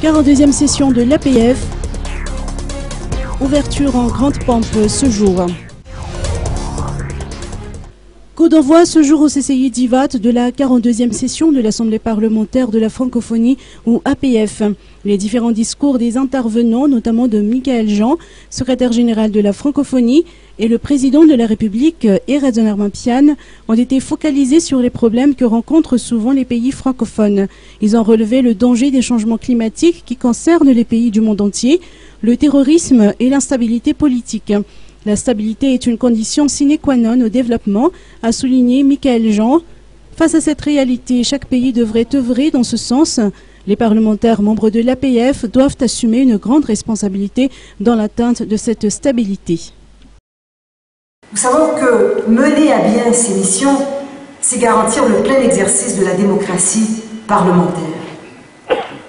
42e session de l'APF. Ouverture en grande pompe ce jour. Coup d'envoi ce jour au CCI d'Ivat de la 42e session de l'Assemblée parlementaire de la francophonie ou APF. Les différents discours des intervenants, notamment de Michael Jean, secrétaire général de la francophonie, et le président de la République, Eradzoner Mampiane, ont été focalisés sur les problèmes que rencontrent souvent les pays francophones. Ils ont relevé le danger des changements climatiques qui concernent les pays du monde entier, le terrorisme et l'instabilité politique. La stabilité est une condition sine qua non au développement, a souligné Michael Jean. Face à cette réalité, chaque pays devrait œuvrer dans ce sens. Les parlementaires membres de l'APF doivent assumer une grande responsabilité dans l'atteinte de cette stabilité. Nous savons que mener à bien ces missions, c'est garantir le plein exercice de la démocratie parlementaire.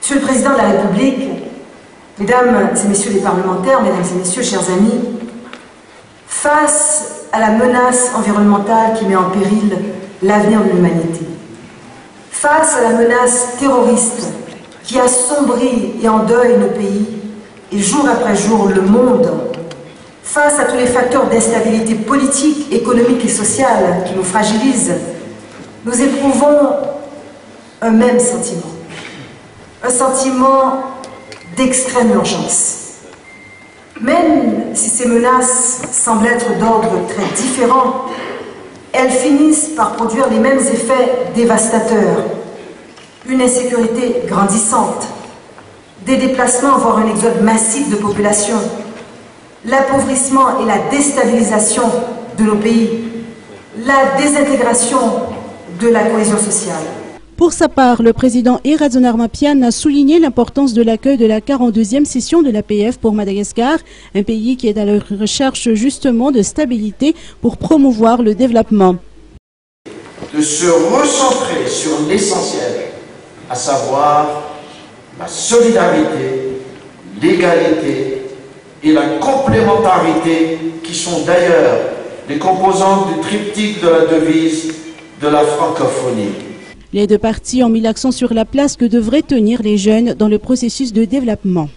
Monsieur le Président de la République, Mesdames et Messieurs les parlementaires, Mesdames et Messieurs, chers amis, face à la menace environnementale qui met en péril l'avenir de l'humanité, face à la menace terroriste qui assombrit et endeuille nos pays et jour après jour le monde, face à tous les facteurs d'instabilité politique, économique et sociale qui nous fragilisent, nous éprouvons un même sentiment, un sentiment d'extrême urgence. Même si ces menaces semblent être d'ordre très différent, elles finissent par produire les mêmes effets dévastateurs. Une insécurité grandissante, des déplacements, voire un exode massif de population, l'appauvrissement et la déstabilisation de nos pays, la désintégration de la cohésion sociale. Pour sa part, le président Eradzoner Mampiane a souligné l'importance de l'accueil de la 42e session de l'APF pour Madagascar, un pays qui est à la recherche justement de stabilité pour promouvoir le développement. De se recentrer sur l'essentiel, à savoir la solidarité, l'égalité et la complémentarité qui sont d'ailleurs les composantes du triptyque de la devise de la francophonie. Les deux parties ont mis l'accent sur la place que devraient tenir les jeunes dans le processus de développement.